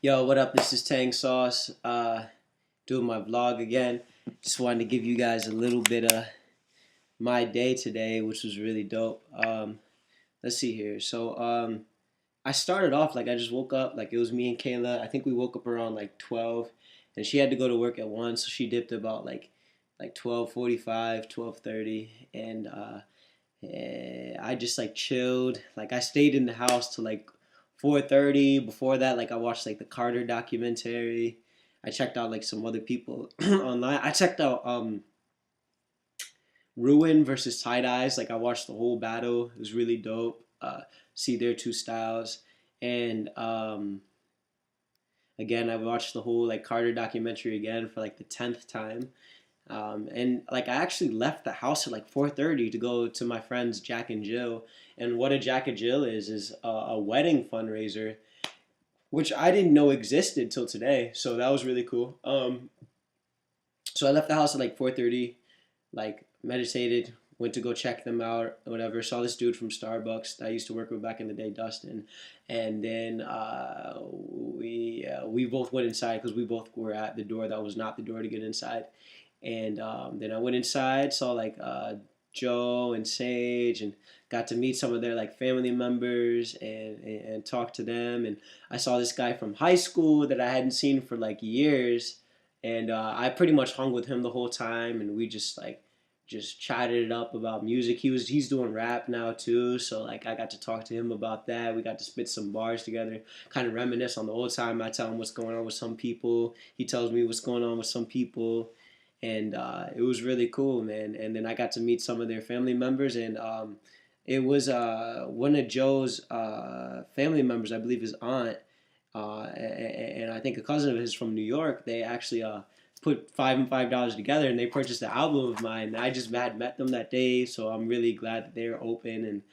Yo, what up? This is Tang Sauce. Doing my vlog again. Just wanted to give you guys a little bit of my day today, which was really dope. Let's see here. I started off like I just woke up, like it was me and Kayla. I think we woke up around like 12, and she had to go to work at 1, so she dipped about like 12:45, 12:30, and I just like chilled. Like I stayed in the house till like 4:30. Before that, like I watched like the Carter documentary. I checked out like some other people online. I checked out Ruin versus Tight Eyes. Like I watched the whole battle. It was really dope. See their two styles. And again, I watched the whole like Carter documentary again for like the 10th time. And like I actually left the house at like 4:30 to go to my friends Jack and Jill. And what a Jack and Jill is a wedding fundraiser, which I didn't know existed till today. So that was really cool. So I left the house at like 4:30, like meditated, went to go check them out, or whatever. Saw this dude from Starbucks that I used to work with back in the day, Dustin, and then we both went inside because we both were at the door that was not the door to get inside. And then I went inside, saw like Joe and Sage, and got to meet some of their like family members and talk to them. And I saw this guy from high school that I hadn't seen for like years, and I pretty much hung with him the whole time, and we just chatted it up about music. He's doing rap now too, so like I got to talk to him about that. We got to spit some bars together, kind of reminisce on the old time. I tell him what's going on with some people. He tells me what's going on with some people, and it was really cool, man. And then I got to meet some of their family members, and it was one of Joe's family members, I believe his aunt, and I think a cousin of his from New York. They actually put $5 together, and they purchased the album of mine. I just had met them that day, so I'm really glad that they're open and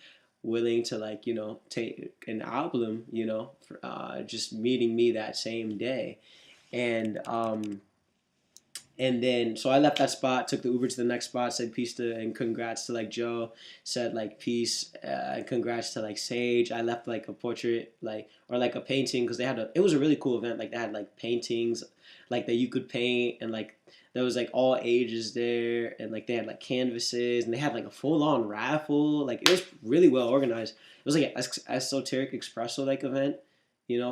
willing to like take an album, for just meeting me that same day. And um and then, so I left that spot, took the Uber to the next spot, said peace to and congrats to like Joe, said like peace and congrats to like Sage. I left like a portrait, like, or like a painting, because it was a really cool event. Like they had like paintings, like that you could paint, and like there was like all ages there, and like they had like canvases, and they had like a full on raffle. Like it was really well organized. It was like an esoteric espresso like event,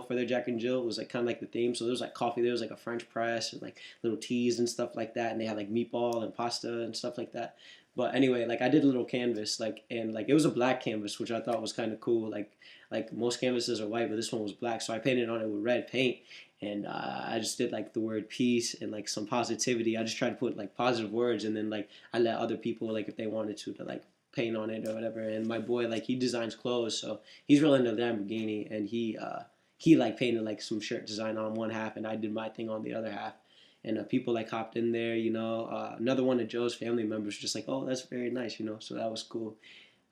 for their Jack and Jill. It was like kind of like the theme. So there was like coffee, there was like a French press and like little teas and stuff like that, and they had like meatball and pasta and stuff like that. But anyway, like I did a little canvas, like, and like it was a black canvas, which I thought was kind of cool. Like most canvases are white, but this one was black, so I painted on it with red paint, and I just did like the word peace and like some positivity. I just tried to put like positive words, and then like I let other people, like if they wanted to like paint on it or whatever. And my boy, like he designs clothes, so he's really into Lamborghini, and he like painted like some shirt design on one half, and I did my thing on the other half. And people like hopped in there, another one of Joe's family members just like, oh, that's very nice, so that was cool.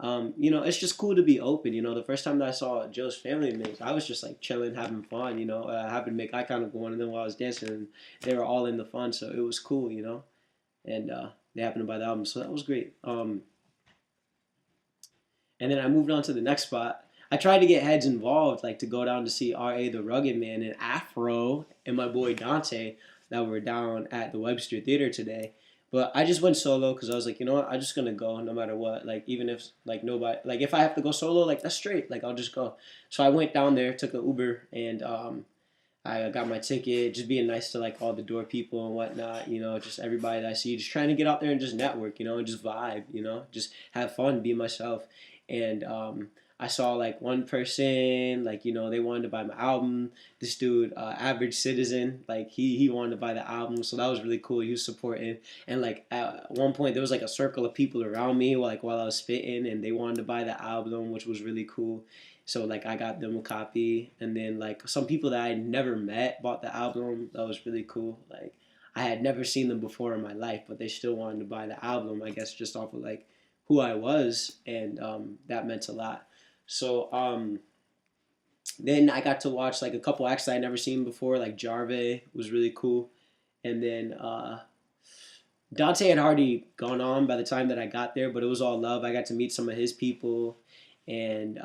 It's just cool to be open. The first time that I saw Joe's family mates, I was just like chilling, having fun. I happened to make eye contact with one of them while I was dancing, and they were all in the fun, so it was cool. And they happened to buy the album, so that was great. And then I moved on to the next spot. I tried to get heads involved, like to go down to see R.A. the Rugged Man and Afro and my boy Dante that were down at the Webster Theater today. But I just went solo because I was like, you know what, I'm just gonna go no matter what. Like even if like nobody, like if I have to go solo, like that's straight. Like I'll just go. So I went down there, took an Uber, and I got my ticket. Just being nice to like all the door people and whatnot. Just everybody that I see. Just trying to get out there and just network. And just vibe. Just have fun, be myself. And I saw like one person, like they wanted to buy my album. This dude, Average Citizen, like he wanted to buy the album, so that was really cool. He was supporting, and like at one point there was like a circle of people around me, like while I was spitting, and they wanted to buy the album, which was really cool. So like I got them a copy, and then like some people that I had never met bought the album. That was really cool. Like I had never seen them before in my life, but they still wanted to buy the album. I guess just off of like who I was, and that meant a lot. So then I got to watch like a couple acts that I'd never seen before, like Jarve was really cool, and then Dante had already gone on by the time that I got there, but it was all love. I got to meet some of his people, and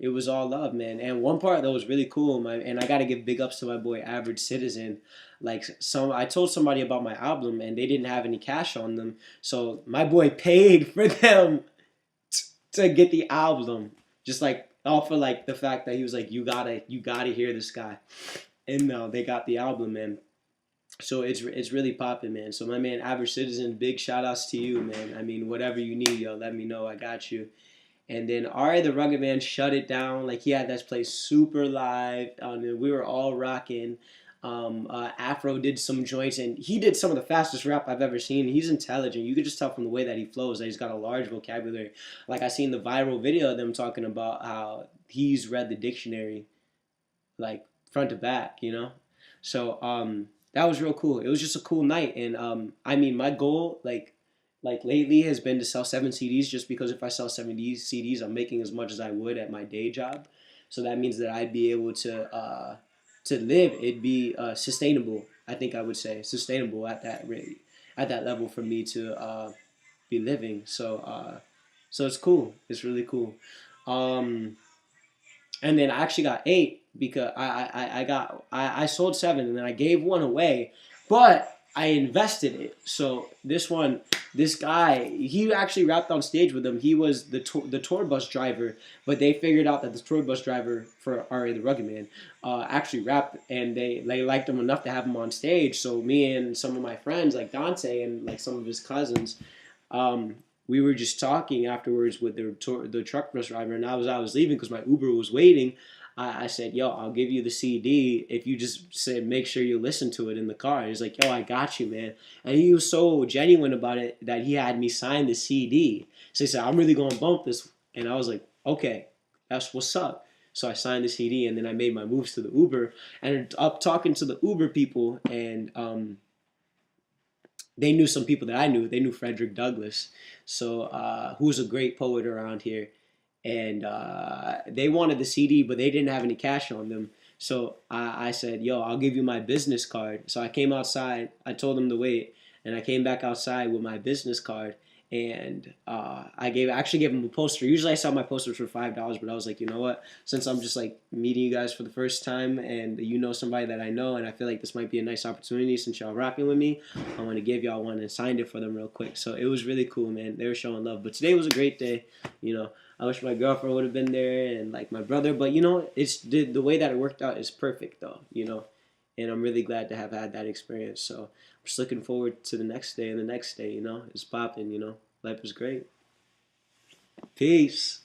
It was all love, man. And one part that was really cool, and I gotta give big ups to my boy Average Citizen. Like I told somebody about my album, and they didn't have any cash on them, so my boy paid for them to get the album, just like off of like the fact that he was like, you gotta hear this guy, and they got the album, man. So it's really popping, man. So my man Average Citizen, big shout outs to you, man. I mean, whatever you need, yo, let me know. I got you. And then Ari the Rugged Man shut it down. Like he had that place super live. We were all rocking. Afro did some joints, and he did some of the fastest rap I've ever seen. He's intelligent. You could just tell from the way that he flows that he's got a large vocabulary. Like I seen the viral video of them talking about how he's read the dictionary like front to back, you know. So that was real cool. It was just a cool night, and I mean, my goal like lately has been to sell 7 CDs, just because if I sell 7 CDs, I'm making as much as I would at my day job. So that means that I'd be able to live. It'd be sustainable. I think I would say sustainable at that rate, at that level for me to be living. So it's cool. It's really cool. Um, and then I actually got 8 because I sold 7 and then I gave one away, but I invested it. So this guy, he actually rapped on stage with them. He was the tour bus driver, but they figured out that the tour bus driver for Ari the Rugged Man actually rapped, and they liked him enough to have him on stage. So me and some of my friends like Dante and like some of his cousins, um, we were just talking afterwards with the truck bus driver, and I was leaving because my Uber was waiting. I said, "Yo, I'll give you the CD if you just said make sure you listen to it in the car." And he's like, "Yo, I got you, man." And he was so genuine about it that he had me sign the CD. So he said, "I'm really gonna bump this," and I was like, "Okay, that's what's up." So I signed the CD, and then I made my moves to the Uber, and up talking to the Uber people, and they knew some people that I knew. They knew Frederick Douglass, so who's a great poet around here, and they wanted the CD, but they didn't have any cash on them. So I said, "Yo, I'll give you my business card." So I came outside. I told them to wait, and I came back outside with my business card, and actually gave them a poster. Usually I sell my posters for $5, but I was like, you know what? Since I'm just like meeting you guys for the first time, and you know somebody that I know, and I feel like this might be a nice opportunity since y'all rocking with me, I want to give y'all one, and signed it for them real quick. So it was really cool, man. They were showing love. But today was a great day. You know, I wish my girlfriend would have been there and like my brother, but you know, it's the way that it worked out is perfect though. You know, and I'm really glad to have had that experience. So I'm just looking forward to the next day and the next day. You know, it's popping. You know, life is great. Peace.